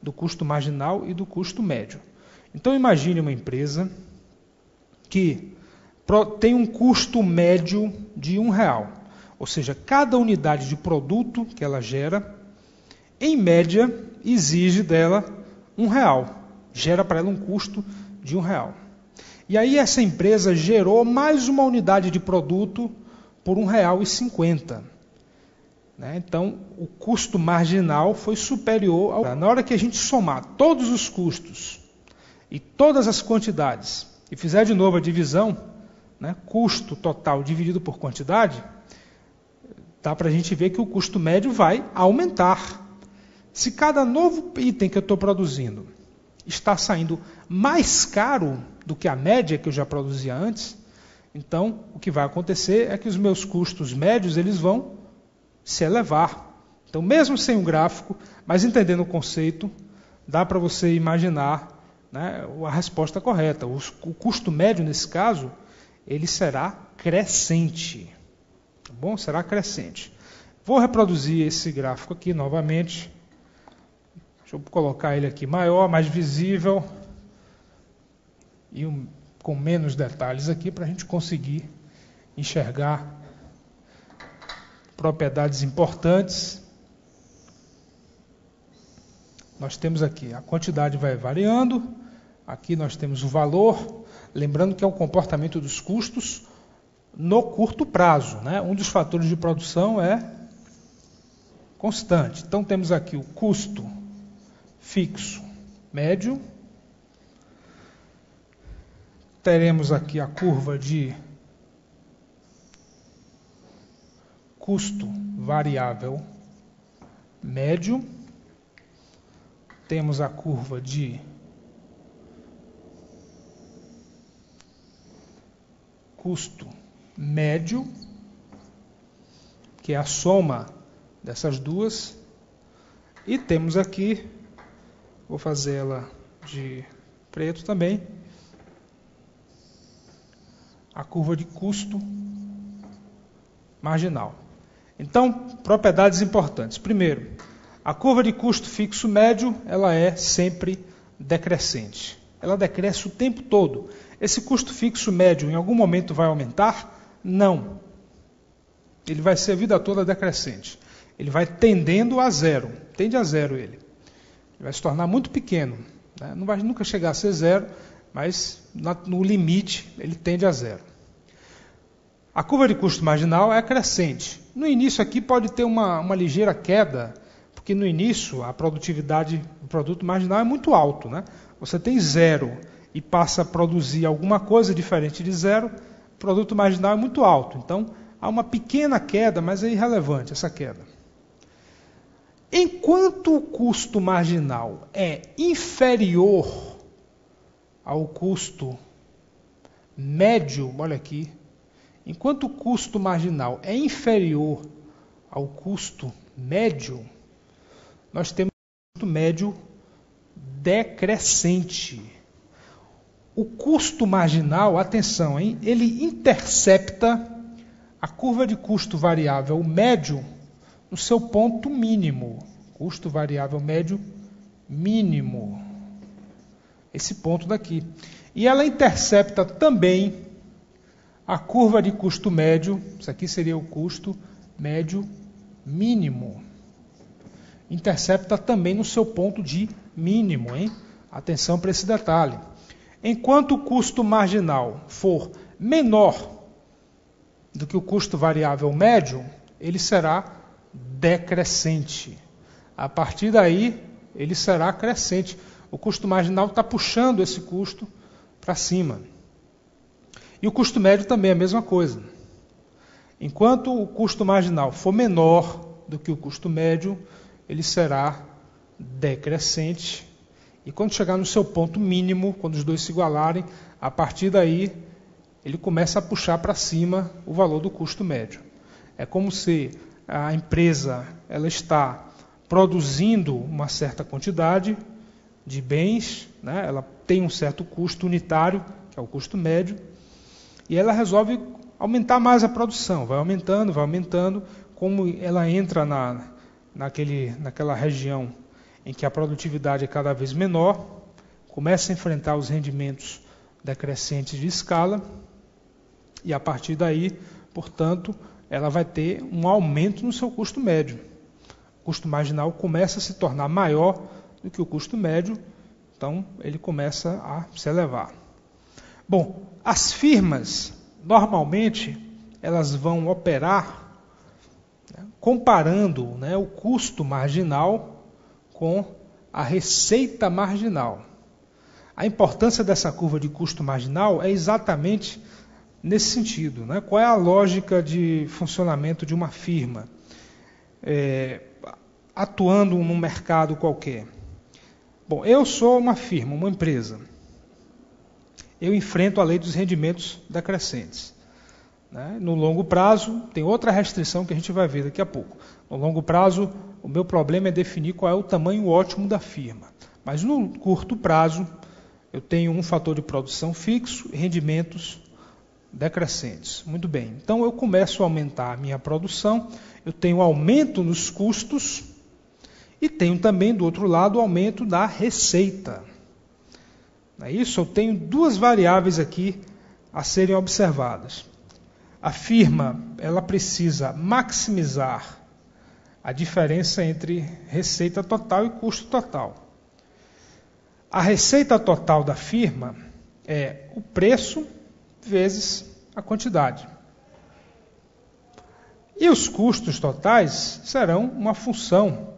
do custo marginal e do custo médio. Então imagine uma empresa que tem um custo médio de R$1, ou seja, cada unidade de produto que ela gera, em média, exige dela R$1, gera para ela um custo de R$1. E aí essa empresa gerou mais uma unidade de produto por R$1,50. Então, o custo marginal foi superior ao... Na hora que a gente somar todos os custos e todas as quantidades e fizer de novo a divisão, custo total dividido por quantidade, dá para a gente ver que o custo médio vai aumentar. Se cada novo item que eu estou produzindo está saindo mais caro do que a média que eu já produzia antes, então o que vai acontecer é que os meus custos médios eles vão se elevar. Então, mesmo sem um gráfico, mas entendendo o conceito, dá para você imaginar a resposta correta. O custo médio, nesse caso, ele será crescente. Tá bom? Será crescente. Vou reproduzir esse gráfico aqui novamente. Deixa eu colocar ele aqui maior, mais visível e com menos detalhes aqui para a gente conseguir enxergar propriedades importantes. Nós temos aqui, a quantidade vai variando, aqui nós temos o valor, lembrando que é o comportamento dos custos no curto prazo. Um dos fatores de produção é constante. Então temos aqui o custo fixo médio, teremos aqui a curva de custo variável médio, temos a curva de custo médio, que é a soma dessas duas, e temos aqui, vou fazer ela de preto também, a curva de custo marginal. Então, propriedades importantes. Primeiro, a curva de custo fixo médio, ela é sempre decrescente. Ela decresce o tempo todo. Esse custo fixo médio em algum momento vai aumentar? Não. Ele vai ser a vida toda decrescente. Ele vai tendendo a zero. Tende a zero ele. Ele vai se tornar muito pequeno. Não vai nunca chegar a ser zero, mas no limite ele tende a zero. A curva de custo marginal é crescente. No início aqui pode ter uma ligeira queda, porque no início a produtividade do produto marginal é muito alto. Você tem zero e passa a produzir alguma coisa diferente de zero, o produto marginal é muito alto. Então há uma pequena queda, mas é irrelevante essa queda. Enquanto o custo marginal é inferior ao custo médio, olha aqui, enquanto o custo marginal é inferior ao custo médio, nós temos um custo médio decrescente. O custo marginal, atenção, ele intercepta a curva de custo variável médio no seu ponto mínimo. Custo variável médio mínimo. Esse ponto daqui. E ela intercepta também a curva de custo médio, isso aqui seria o custo médio mínimo. Intercepta também no seu ponto de mínimo. Atenção para esse detalhe. Enquanto o custo marginal for menor do que o custo variável médio, ele será decrescente. A partir daí, ele será crescente. O custo marginal está puxando esse custo para cima. E o custo médio também é a mesma coisa. Enquanto o custo marginal for menor do que o custo médio, ele será decrescente. E quando chegar no seu ponto mínimo, quando os dois se igualarem, a partir daí ele começa a puxar para cima o valor do custo médio. É como se a empresa ela está produzindo uma certa quantidade de bens, ela tem um certo custo unitário, que é o custo médio, e ela resolve aumentar mais a produção, vai aumentando, como ela entra naquela região em que a produtividade é cada vez menor, começa a enfrentar os rendimentos decrescentes de escala, e a partir daí, portanto, ela vai ter um aumento no seu custo médio. O custo marginal começa a se tornar maior do que o custo médio, então ele começa a se elevar. Bom, as firmas, normalmente, elas vão operar comparando, o custo marginal com a receita marginal. A importância dessa curva de custo marginal é exatamente nesse sentido. Qual é a lógica de funcionamento de uma firma atuando num mercado qualquer? Bom, eu sou uma firma, uma empresa. Eu enfrento a lei dos rendimentos decrescentes. No longo prazo, tem outra restrição que a gente vai ver daqui a pouco. No longo prazo, o meu problema é definir qual é o tamanho ótimo da firma. Mas no curto prazo, eu tenho um fator de produção fixo e rendimentos decrescentes. Muito bem, então eu começo a aumentar a minha produção, eu tenho aumento nos custos e tenho também, do outro lado, o aumento da receita. Não é isso? Eu tenho duas variáveis aqui a serem observadas. A firma, ela precisa maximizar a diferença entre receita total e custo total. A receita total da firma é o preço vezes a quantidade. E os custos totais serão uma função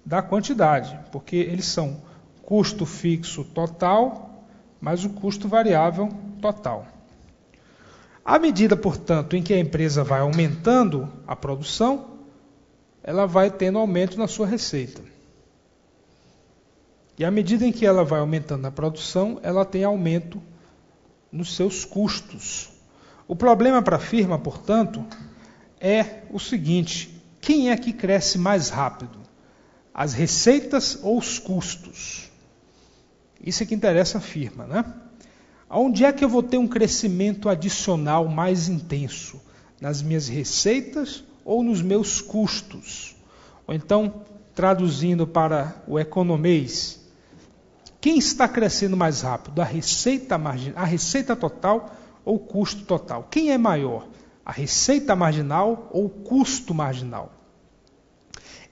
da quantidade, porque eles são custo fixo total mais o custo variável total. À medida, portanto, em que a empresa vai aumentando a produção, ela vai tendo aumento na sua receita. E à medida em que ela vai aumentando a produção, ela tem aumento nos seus custos. O problema para a firma, portanto, é o seguinte: quem é que cresce mais rápido? As receitas ou os custos? Isso é que interessa a firma, Onde é que eu vou ter um crescimento adicional mais intenso? Nas minhas receitas ou nos meus custos? Ou então, traduzindo para o economês, quem está crescendo mais rápido? A receita total ou o custo total? Quem é maior? A receita marginal ou o custo marginal?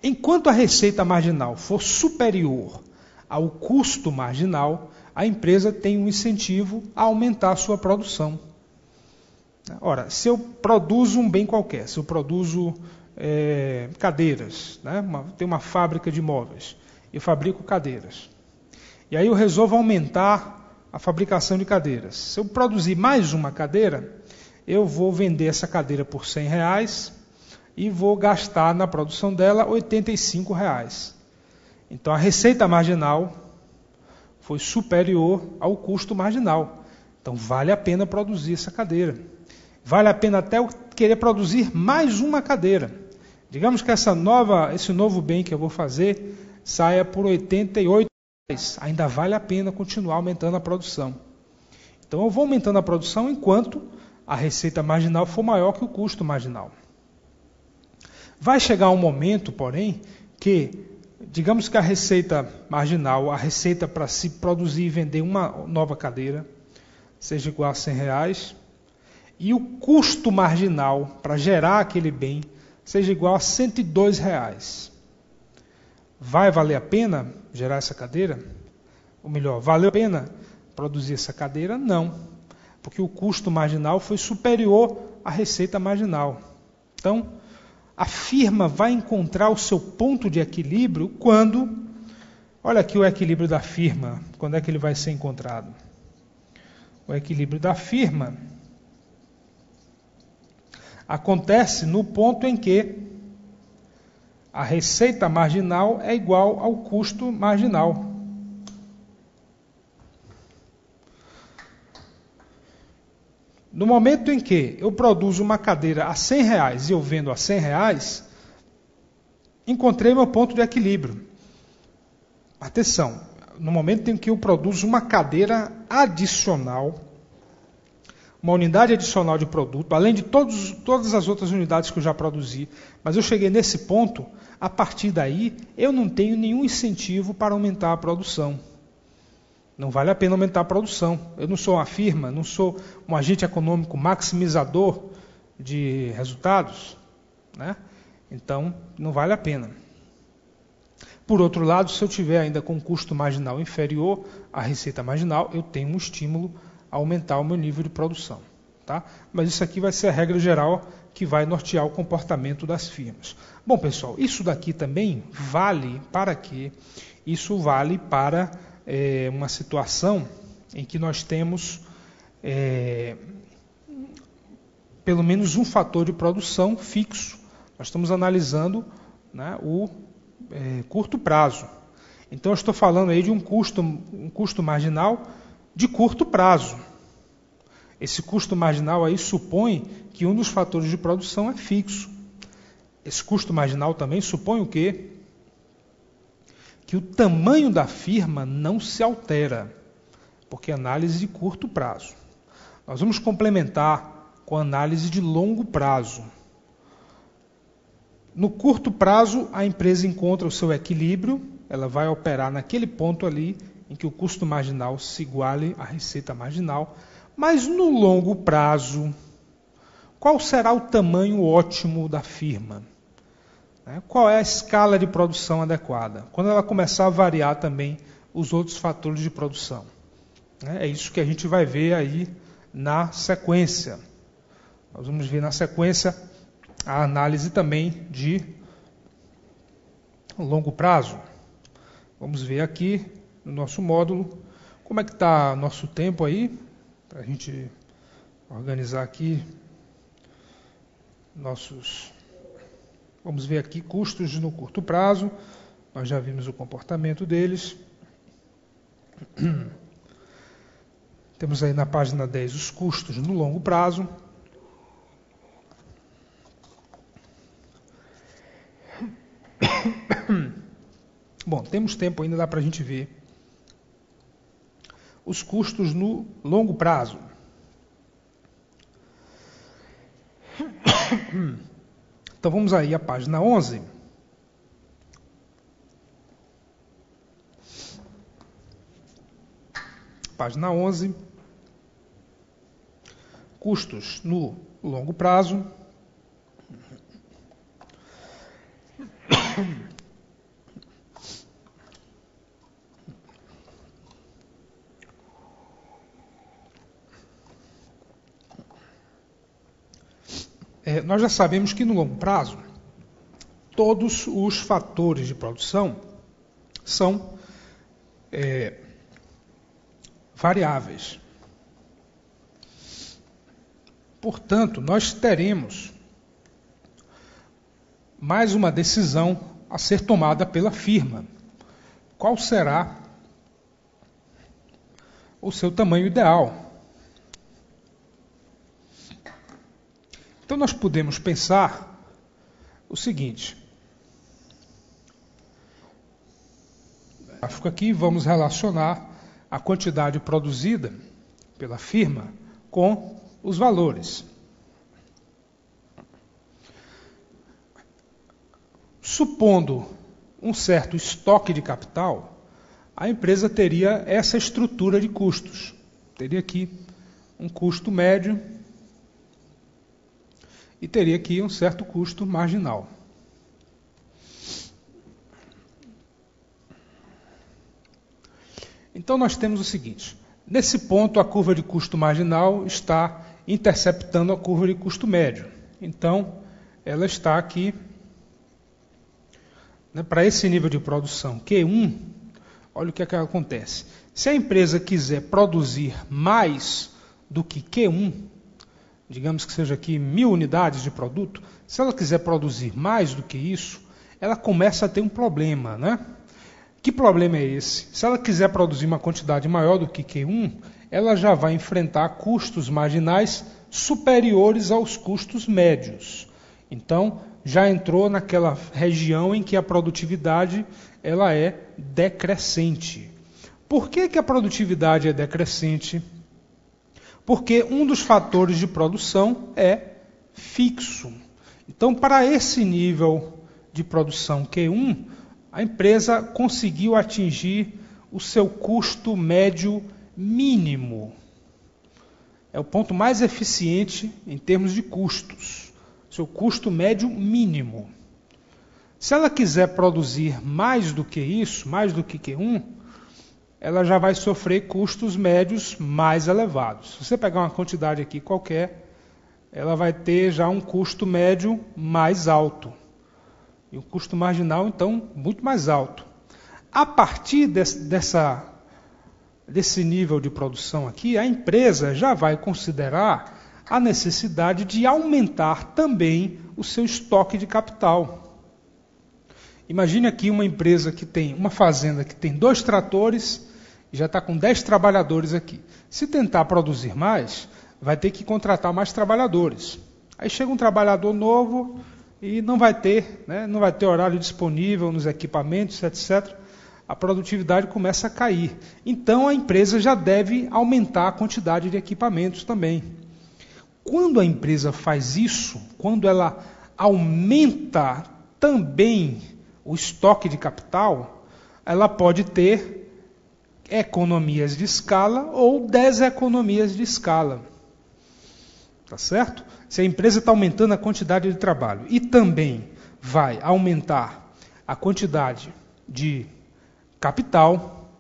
Enquanto a receita marginal for superior ao custo marginal, a empresa tem um incentivo a aumentar a sua produção. Ora, se eu produzo um bem qualquer, se eu produzo cadeiras, tem uma fábrica de móveis, eu fabrico cadeiras. E aí eu resolvo aumentar a fabricação de cadeiras. Se eu produzir mais uma cadeira, eu vou vender essa cadeira por R$100 e vou gastar na produção dela R$85. Então a receita marginal foi superior ao custo marginal. Então vale a pena produzir essa cadeira. Vale a pena até eu querer produzir mais uma cadeira. Digamos que esse novo bem que eu vou fazer saia por R$88. Ainda vale a pena continuar aumentando a produção. Então eu vou aumentando a produção enquanto a receita marginal for maior que o custo marginal. Vai chegar um momento, porém, que digamos que a receita marginal, a receita para se produzir e vender uma nova cadeira, seja igual a R$100, e o custo marginal para gerar aquele bem seja igual a R$102. Vai valer a pena gerar essa cadeira? Ou melhor, valeu a pena produzir essa cadeira? Não, porque o custo marginal foi superior à receita marginal. Então, a firma vai encontrar o seu ponto de equilíbrio quando, olha aqui o equilíbrio da firma, quando é que ele vai ser encontrado? O equilíbrio da firma acontece no ponto em que a receita marginal é igual ao custo marginal. No momento em que eu produzo uma cadeira a R$100 e eu vendo a R$100, encontrei meu ponto de equilíbrio. Atenção, no momento em que eu produzo uma cadeira adicional, uma unidade adicional de produto, além de todas as outras unidades que eu já produzi, mas eu cheguei nesse ponto, a partir daí eu não tenho nenhum incentivo para aumentar a produção. Não vale a pena aumentar a produção. Eu não sou uma firma, não sou um agente econômico maximizador de resultados, né? Então não vale a pena. Por outro lado, se eu tiver ainda com um custo marginal inferior à receita marginal, eu tenho um estímulo a aumentar o meu nível de produção. Tá? Mas isso aqui vai ser a regra geral que vai nortear o comportamento das firmas. Bom, pessoal, isso daqui também vale para quê? Isso vale para uma situação em que nós temos pelo menos um fator de produção fixo. Nós estamos analisando, né, o curto prazo. Então, eu estou falando aí de um custo marginal de curto prazo. Esse custo marginal aí supõe que um dos fatores de produção é fixo. Esse custo marginal também supõe o quê? Que o tamanho da firma não se altera, porque é análise de curto prazo. Nós vamos complementar com a análise de longo prazo. No curto prazo, a empresa encontra o seu equilíbrio, ela vai operar naquele ponto ali em que o custo marginal se iguale à receita marginal. Mas no longo prazo, qual será o tamanho ótimo da firma? Qual é a escala de produção adequada? Quando ela começar a variar também os outros fatores de produção. É isso que a gente vai ver aí na sequência. Nós vamos ver na sequência a análise também de longo prazo. Vamos ver aqui no nosso módulo como é que está nosso tempo aí, para a gente organizar aqui nossos... Vamos ver aqui custos no curto prazo. Nós já vimos o comportamento deles. Temos aí na página 10 os custos no longo prazo. Bom, temos tempo ainda, dá para a gente ver os custos no longo prazo. Então vamos aí à página 11. Página 11. Custos no longo prazo. Nós já sabemos que no longo prazo, todos os fatores de produção são variáveis. Portanto, nós teremos mais uma decisão a ser tomada pela firma. Qual será o seu tamanho ideal? Então, nós podemos pensar o seguinte. Aqui vamos relacionar a quantidade produzida pela firma com os valores. Supondo um certo estoque de capital, a empresa teria essa estrutura de custos. Teria aqui um custo médio e teria aqui um certo custo marginal. Então nós temos o seguinte, nesse ponto a curva de custo marginal está interceptando a curva de custo médio. Então ela está aqui, para esse nível de produção Q1, olha o que acontece. Se a empresa quiser produzir mais do que Q1, digamos que seja aqui 1000 unidades de produto, se ela quiser produzir mais do que isso, ela começa a ter um problema, né? Que problema é esse? Se ela quiser produzir uma quantidade maior do que Q1, ela já vai enfrentar custos marginais superiores aos custos médios. Então, já entrou naquela região em que a produtividade ela é decrescente. Por que a produtividade é decrescente? porque um dos fatores de produção é fixo. Então, para esse nível de produção Q1, a empresa conseguiu atingir o seu custo médio mínimo. É o ponto mais eficiente em termos de custos. Seu custo médio mínimo. Se ela quiser produzir mais do que isso, mais do que Q1, ela já vai sofrer custos médios mais elevados. Se você pegar uma quantidade aqui qualquer, ela vai ter já um custo médio mais alto. E o custo marginal, então, muito mais alto. A partir desse nível de produção aqui, a empresa já vai considerar a necessidade de aumentar também o seu estoque de capital. Imagine aqui uma empresa que tem, uma fazenda que tem 2 tratores e já está com 10 trabalhadores aqui. Se tentar produzir mais, vai ter que contratar mais trabalhadores. Aí chega um trabalhador novo e não vai ter, não vai ter horário disponível nos equipamentos, etc. A produtividade começa a cair. Então a empresa já deve aumentar a quantidade de equipamentos também. Quando a empresa faz isso, quando ela aumenta também o estoque de capital, ela pode ter economias de escala ou deseconomias de escala. Tá certo? Se a empresa está aumentando a quantidade de trabalho e também vai aumentar a quantidade de capital,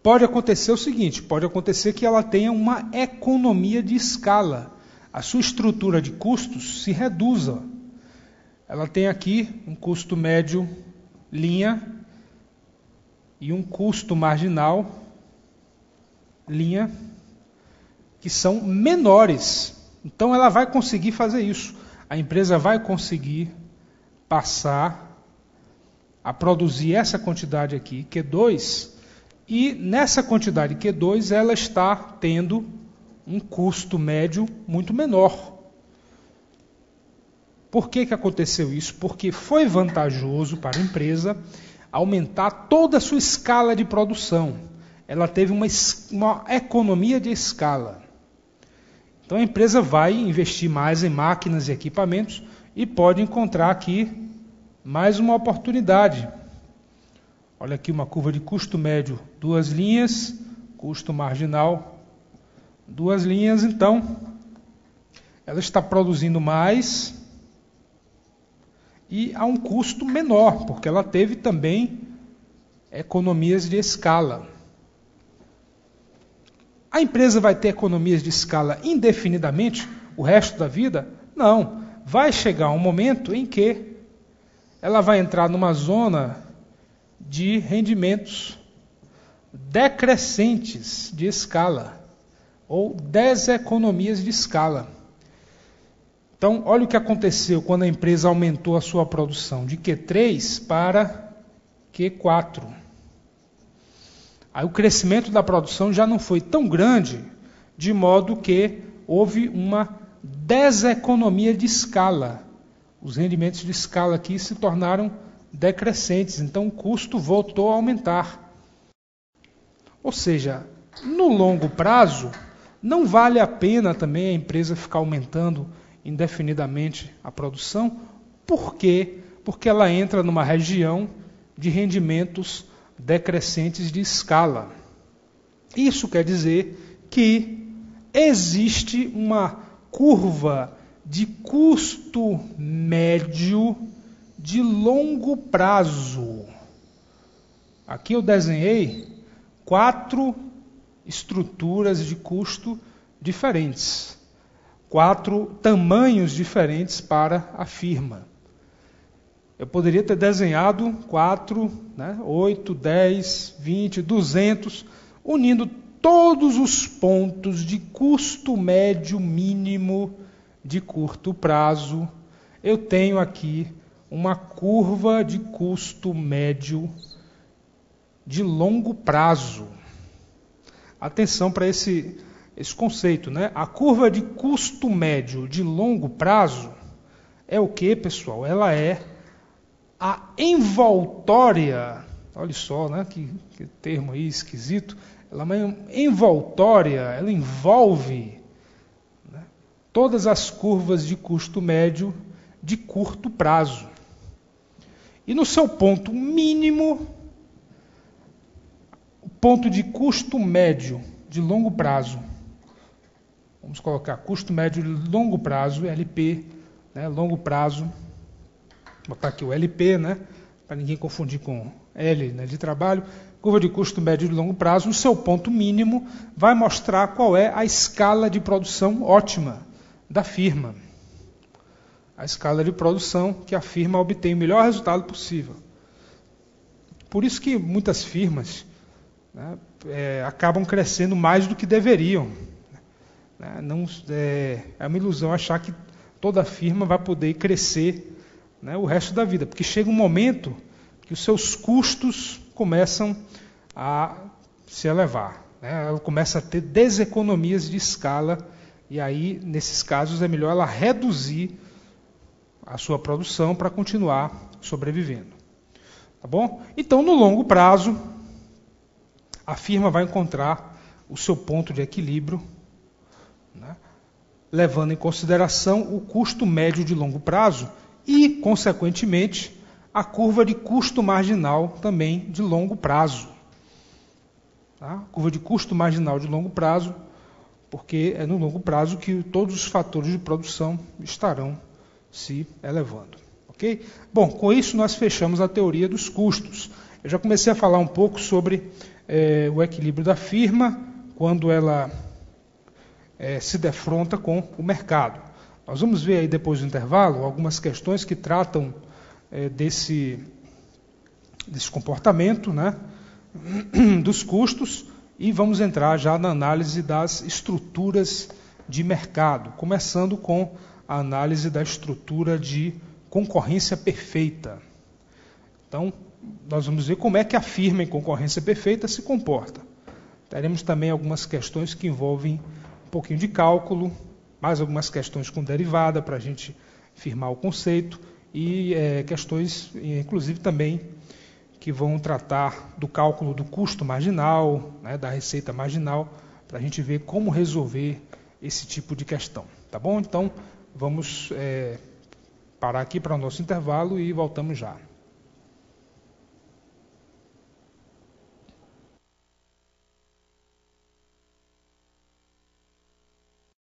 pode acontecer o seguinte, pode acontecer que ela tenha uma economia de escala. A sua estrutura de custos se reduza. Ela tem aqui um custo médio linha e um custo marginal linha, que são menores. Então ela vai conseguir fazer isso. A empresa vai conseguir passar a produzir essa quantidade aqui, Q2, e nessa quantidade Q2 ela está tendo um custo médio muito menor. Por que aconteceu isso? Porque foi vantajoso para a empresa aumentar toda a sua escala de produção. Ela teve uma economia de escala. Então a empresa vai investir mais em máquinas e equipamentos e pode encontrar aqui mais uma oportunidade. Olha aqui uma curva de custo médio, 2 linhas, custo marginal, 2 linhas. Então, ela está produzindo mais e a um custo menor, porque ela teve também economias de escala. A empresa vai ter economias de escala indefinidamente o resto da vida? Não. Vai chegar um momento em que ela vai entrar numa zona de rendimentos decrescentes de escala ou deseconomias de escala. Então, olha o que aconteceu quando a empresa aumentou a sua produção de Q3 para Q4. Aí o crescimento da produção já não foi tão grande, de modo que houve uma deseconomia de escala. Os rendimentos de escala aqui se tornaram decrescentes, então o custo voltou a aumentar. Ou seja, no longo prazo, não vale a pena também a empresa ficar aumentando indefinidamente a produção. Por quê? Porque ela entra numa região de rendimentos decrescentes de escala. Isso quer dizer que existe uma curva de custo médio de longo prazo. Aqui eu desenhei 4 estruturas de custo diferentes. 4 tamanhos diferentes para a firma. Eu poderia ter desenhado 4, 8, 10, 20, 200, unindo todos os pontos de custo médio mínimo de curto prazo. Eu tenho aqui uma curva de custo médio de longo prazo. Atenção para esse conceito, A curva de custo médio de longo prazo é o que, pessoal? Ela é a envoltória, olha só, que termo aí esquisito, ela é uma envoltória, ela envolve, né, todas as curvas de custo médio de curto prazo. E no seu ponto mínimo, o ponto de custo médio de longo prazo, vamos colocar custo médio de longo prazo, LP, né, longo prazo, vou botar aqui o LP, né, para ninguém confundir com L, né, de trabalho, curva de custo médio de longo prazo, no seu ponto mínimo, vai mostrar qual é a escala de produção ótima da firma. A escala de produção que a firma obtém o melhor resultado possível. Por isso que muitas firmas, né, acabam crescendo mais do que deveriam. É uma ilusão achar que toda firma vai poder crescer, né, o resto da vida, porque chega um momento que os seus custos começam a se elevar, né, ela começa a ter deseconomias de escala, e aí, nesses casos, é melhor ela reduzir a sua produção para continuar sobrevivendo. Tá bom? Então, no longo prazo, a firma vai encontrar o seu ponto de equilíbrio, né, levando em consideração o custo médio de longo prazo e, consequentemente, a curva de custo marginal também de longo prazo. Tá? Curva de custo marginal de longo prazo, porque é no longo prazo que todos os fatores de produção estarão se elevando. Ok? Bom, com isso nós fechamos a teoria dos custos. Eu já comecei a falar um pouco sobre o equilíbrio da firma quando ela se defronta com o mercado. Nós vamos ver aí depois do intervalo algumas questões que tratam desse comportamento, né, dos custos, e vamos entrar já na análise das estruturas de mercado, começando com a análise da estrutura de concorrência perfeita. Então, nós vamos ver como é que a firma em concorrência perfeita se comporta. Teremos também algumas questões que envolvem um pouquinho de cálculo, mais algumas questões com derivada para a gente firmar o conceito, e questões, inclusive, também que vão tratar do cálculo do custo marginal, né, da receita marginal, para a gente ver como resolver esse tipo de questão. Tá bom? Então, vamos parar aqui para o nosso intervalo e voltamos já.